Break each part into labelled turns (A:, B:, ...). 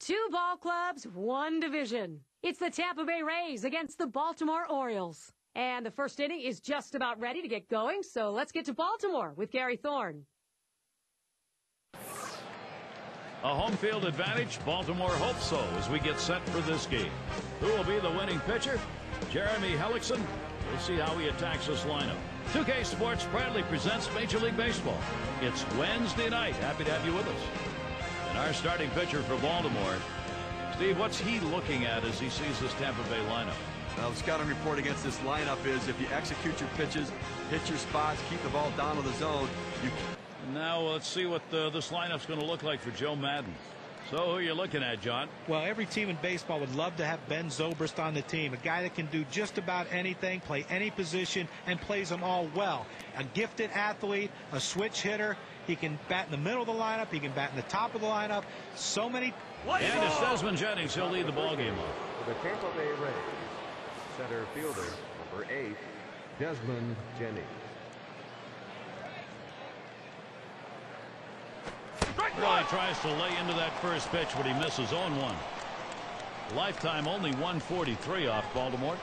A: Two ball clubs, one division. It's the Tampa Bay Rays against the Baltimore Orioles. And the first inning is just about ready to get going, so let's get to Baltimore with Gary Thorne.
B: A home field advantage. Baltimore hopes so as we get set for this game. Who will be the winning pitcher? Jeremy Hellickson. We'll see how he attacks this lineup. 2K Sports proudly presents Major League Baseball. It's Wednesday night. Happy to have you with us. And our starting pitcher for Baltimore, Steve, what's he looking at as he sees this Tampa Bay lineup?
C: Well, the scouting report against this lineup is if you execute your pitches, hit your spots, keep the ball down to the zone, you can.
B: Now let's see what this lineup's going to look like for Joe Madden. So who are you looking at, John?
D: Well, every team in baseball would love to have Ben Zobrist on the team, a guy that can do just about anything, play any position, and plays them all well. A gifted athlete, a switch hitter. He can bat in the middle of the lineup. He can bat in the top of the lineup. So many.
B: And it's Desmond Jennings. He'll lead the ball game off.
E: For the Tampa Bay Rays, center fielder, number 8, Desmond Jennings.
B: Well, he tries to lay into that first pitch, but he misses 0-1. Lifetime only 143 off Baltimore.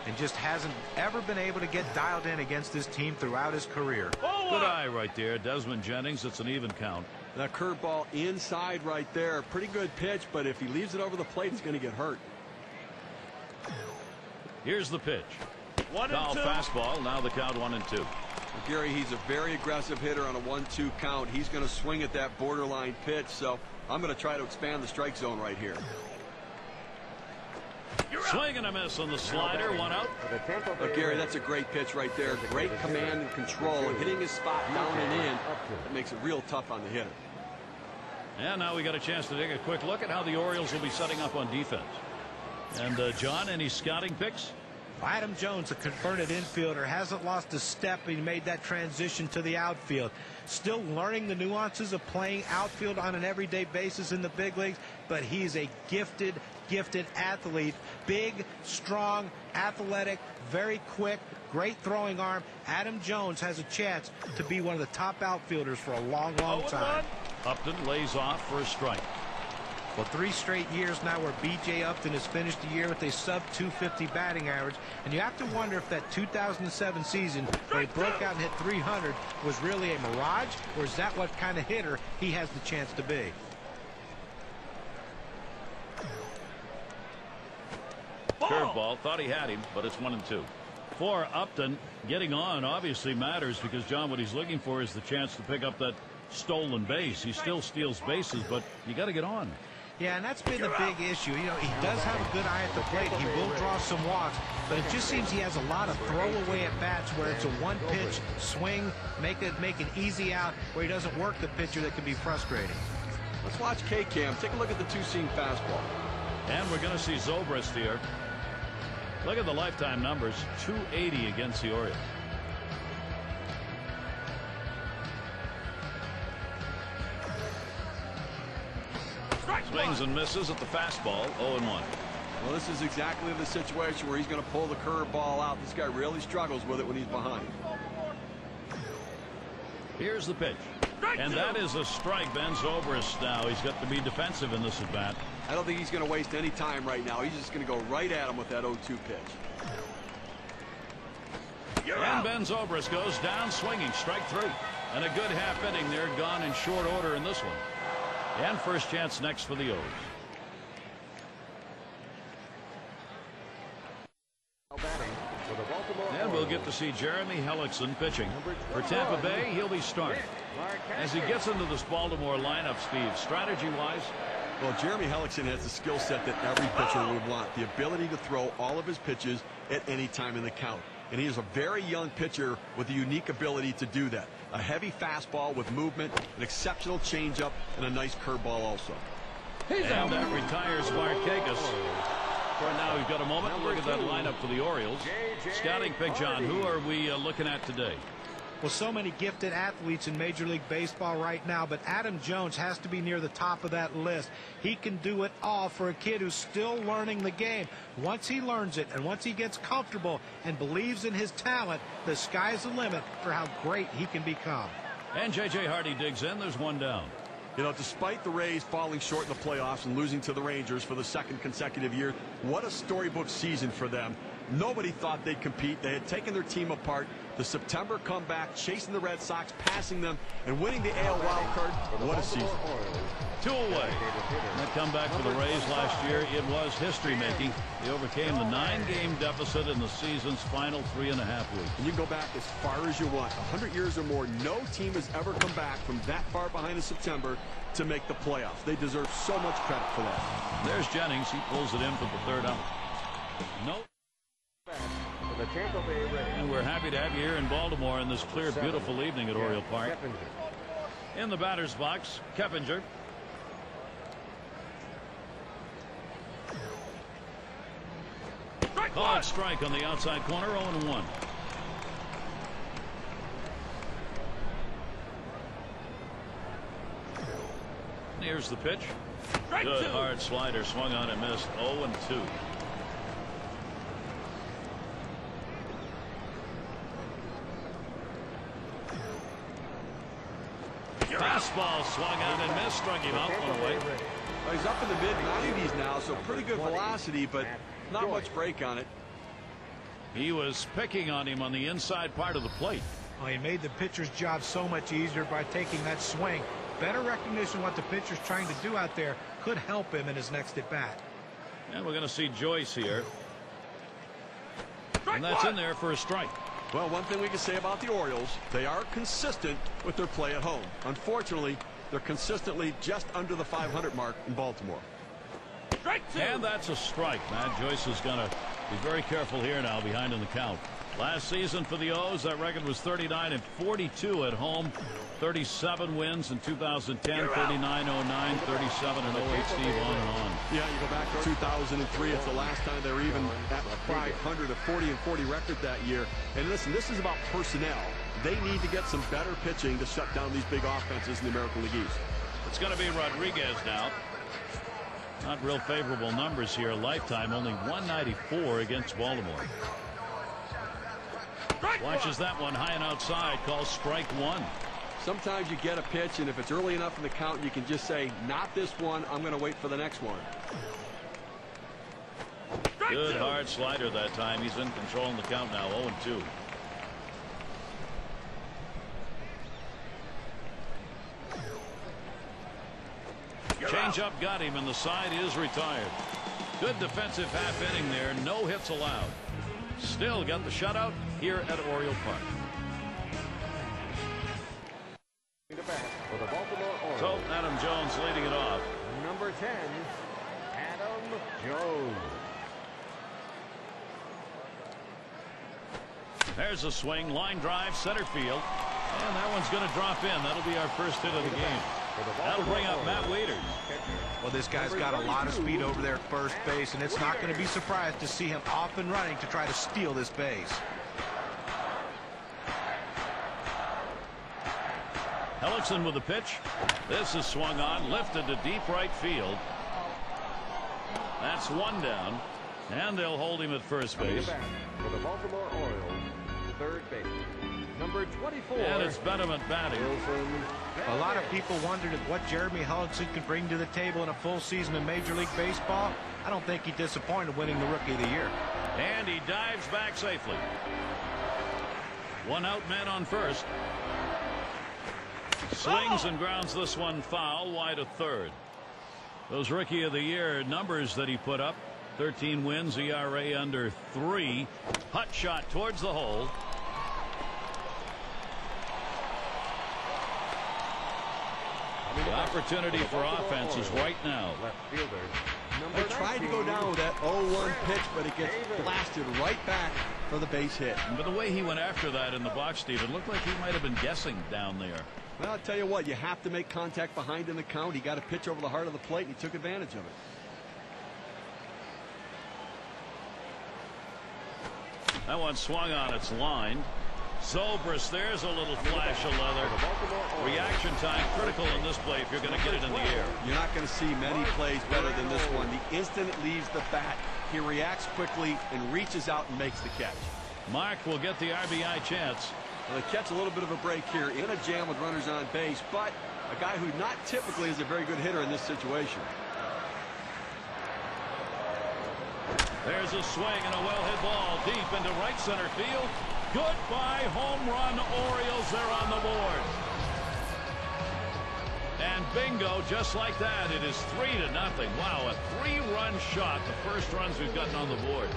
D: And just hasn't ever been able to get dialed in against this team throughout his career.
B: Good eye right there. Desmond Jennings. It's an even count.
C: That curveball inside right there. Pretty good pitch, but if he leaves it over the plate, he's going to get hurt.
B: Here's the pitch. Foul fastball. Now the count 1-2.
C: Well, Gary, he's a very aggressive hitter on a 1-2 count. He's going to swing at that borderline pitch, so I'm going to try to expand the strike zone right here.
B: Swing and a miss on the slider. 1 out.
C: Look, Gary, that's a great pitch right there. Great command and control, and hitting his spot down and in. That makes it real tough on the hitter.
B: And now we got a chance to take a quick look at how the Orioles will be setting up on defense. And John, any scouting picks?
D: Adam Jones, a converted infielder, hasn't lost a step. He made that transition to the outfield. Still learning the nuances of playing outfield on an everyday basis in the big leagues, but he's a gifted athlete. Big, strong, athletic, very quick, great throwing arm. Adam Jones has a chance to be one of the top outfielders for a long time.
B: Upton lays off for a strike.
D: Well, 3 straight years now where B.J. Upton has finished the year with a sub-250 batting average. And you have to wonder if that 2007 season where he broke out and hit 300 was really a mirage, or is that what kind of hitter he has the chance to be?
B: Curveball. Thought he had him, but it's 1-2. For Upton, getting on obviously matters because, John, what he's looking for is the chance to pick up that stolen base. He still steals bases, but you got to get on.
D: Yeah, and that's been the big issue. You know, he does have a good eye at the plate. He will draw some walks, but it just seems he has a lot of throwaway at bats where it's a one-pitch swing, make an easy out, where he doesn't work the pitcher. That can be frustrating.
C: Let's watch K-Cam. Take a look at the two-seam fastball.
B: And we're going to see Zobrist here. Look at the lifetime numbers. 280 against the Orioles. Swings and misses at the fastball. 0-1.
C: Well, this is exactly the situation where he's going to pull the curveball out. This guy really struggles with it when he's behind.
B: Here's the pitch. And that is a strike. Ben Zobrist now. He's got to be defensive in this at bat.
C: I don't think he's going to waste any time right now. He's just going to go right at him with that 0-2 pitch.
B: And Ben Zobrist goes down swinging. Strike 3. And a good half inning there, gone in short order in this one. And first chance next for the O's. And we'll get to see Jeremy Hellickson pitching. For Tampa Bay, he'll be starting. As he gets into this Baltimore lineup, Steve, strategy-wise?
C: Well, Jeremy Hellickson has the skill set that every pitcher would want. The ability to throw all of his pitches at any time in the count. And he is a very young pitcher with a unique ability to do that. A heavy fastball with movement, an exceptional changeup, and a nice curveball also.
B: And that retires Markakis. For now, we've got a moment to look at that lineup for the Orioles. Scouting pick, John. Who are we looking at today?
D: Well, so many gifted athletes in Major League Baseball right now, but Adam Jones has to be near the top of that list. He can do it all for a kid who's still learning the game. Once he learns it and once he gets comfortable and believes in his talent, the sky's the limit for how great he can become.
B: And J.J. Hardy digs in. There's one down.
C: You know, despite the Rays falling short in the playoffs and losing to the Rangers for the second consecutive year, what a storybook season for them. Nobody thought they'd compete. They had taken their team apart. The September comeback, chasing the Red Sox, passing them, and winning the AL wild card. What a season.
B: 2 away. That comeback for the Rays last year, it was history-making. They overcame the 9-game deficit in the season's final 3.5 weeks.
C: And you can go back as far as you want. 100 years or more, no team has ever come back from that far behind in September to make the playoffs. They deserve so much credit for that.
B: There's Jennings. He pulls it in for the 3rd out. No.
E: The Tampa Bay Rays.
B: And we're happy to have you here in Baltimore in this clear, beautiful evening at Oriole Park. In the batter's box, Keppinger. Called strike on the outside corner, 0-1. Here's the pitch. Good hard slider, swung on and missed. 0-2. Fastball swung on and missed, struck him out, 1 away.
C: Well, he's up in the mid-90s now, so pretty good velocity, but not much break on it.
B: He was picking on him on the inside part of the plate.
D: Well, he made the pitcher's job so much easier by taking that swing. Better recognition of what the pitcher's trying to do out there could help him in his next at-bat.
B: And we're going to see Joyce here. And that's in there for a strike.
C: Well, one thing we can say about the Orioles, they are consistent with their play at home. Unfortunately, they're consistently just under the 500 mark in Baltimore.
B: And that's a strike. Matt Joyce is going to be very careful here now, behind in the count. Last season for the O's, that record was 39-42 at home. 37 wins in 2010, 39-09, 37-08, Steve, on and on.
C: Yeah, you go back to 2003. It's the last time they were even at 500, a 40-40 record that year. And listen, this is about personnel. They need to get some better pitching to shut down these big offenses in the American League East.
B: It's going to be Rodriguez now. Not real favorable numbers here. Lifetime only 194 against Baltimore. Watches that one high and outside. Calls strike 1.
C: Sometimes you get a pitch, and if it's early enough in the count, you can just say, not this one, I'm going to wait for the next one.
B: Good hard slider that time. He's in control in the count now, 0-2. Change-up got him, and the side is retired. Good defensive half inning there. No hits allowed. Still got the shutout here at Oriole Park.
E: For the Baltimore Orioles.
B: So Adam Jones leading it off.
E: Number 10, Adam Jones.
B: There's a swing, line drive, center field, and that one's going to drop in. That'll be our first hit of the game. That'll bring up Matt Wieters.
D: Well, this guy's got a lot of speed over there at first base, and it's not going to be surprised to see him off and running to try to steal this base.
B: Hellickson with the pitch. This is swung on, lifted to deep right field. That's 1 down, and they'll hold him at first base.
E: For the Baltimore Orioles, third base, number 24.
B: And it's Benjamin batting.
D: A lot of people wondered at what Jeremy Hellickson could bring to the table in a full season in Major League Baseball. I don't think he disappointed winning the Rookie of the Year.
B: And he dives back safely. 1 out, man on first. Swings and grounds this one foul, wide of third. Those Rookie of the Year numbers that he put up: 13 wins, ERA under 3. Hut shot towards the hole. The opportunity for offense is right now.
E: Left fielder,
C: They tried to go down with that 0-1 pitch, but it gets blasted right back for the base hit.
B: But the way he went after that in the box, Steve, it looked like he might have been guessing down there.
C: Well, I'll tell you what, you have to make contact behind in the count. He got a pitch over the heart of the plate, and he took advantage of it.
B: That one swung on, its line. Zobrist, there's a little flash of leather. Reaction time critical in this play if you're going to get it in the air.
C: You're not going to see many plays better than this one. The instant it leaves the bat, he reacts quickly and reaches out and makes the catch.
B: Mark will get the RBI chance.
C: Well, they catch a little bit of a break here in a jam with runners on base, but a guy who not typically is a very good hitter in this situation.
B: There's a swing and a well-hit ball deep into right center field. Goodbye home run, Orioles. They're on the board. And bingo, just like that, it is 3-0. Wow, a 3-run shot, the first runs we've gotten on the board.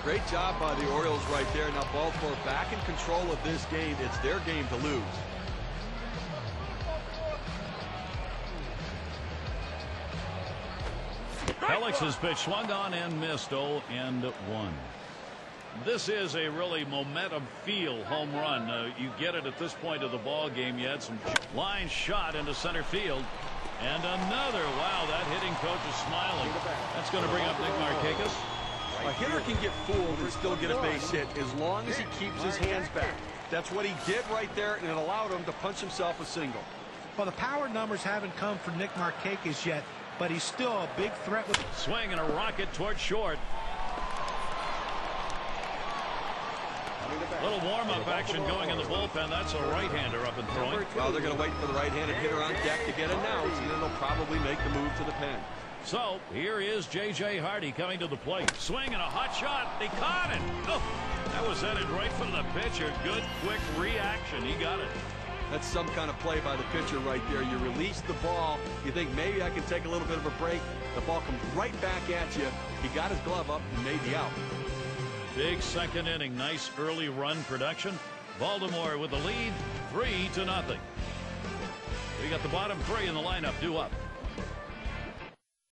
C: Great job by the Orioles right there. Now Baltimore back in control of this game. It's their game to lose.
B: Hellickson's pitch swung on and missed. 0-1. This is a really momentum feel home run. You get it at this point of the ball game. You had some line shot into center field. And another. Wow, that hitting coach is smiling. That's going to bring up Nick Markakis.
C: A hitter can get fooled and still get a base hit as long as he keeps his hands back. That's what he did right there, and it allowed him to punch himself a single.
D: Well, the power numbers haven't come for Nick Markakis yet, but he's still a big threat with
B: swing and a rocket toward short. Little warm-up action going in the bullpen. That's a right-hander up and throwing.
C: Well, they're going to wait for the right-handed hitter on deck to get announced, and then they'll probably make the move to the pen.
B: So here is J.J. Hardy coming to the plate. Swing and a hot shot. He caught it. Oh, that was headed right from the pitcher. Good, quick reaction. He got it.
C: That's some kind of play by the pitcher right there. You release the ball. You think maybe I can take a little bit of a break. The ball comes right back at you. He got his glove up and made the out.
B: Big second inning. Nice early run production. Baltimore with the lead, 3-0. We got the bottom three in the lineup due up.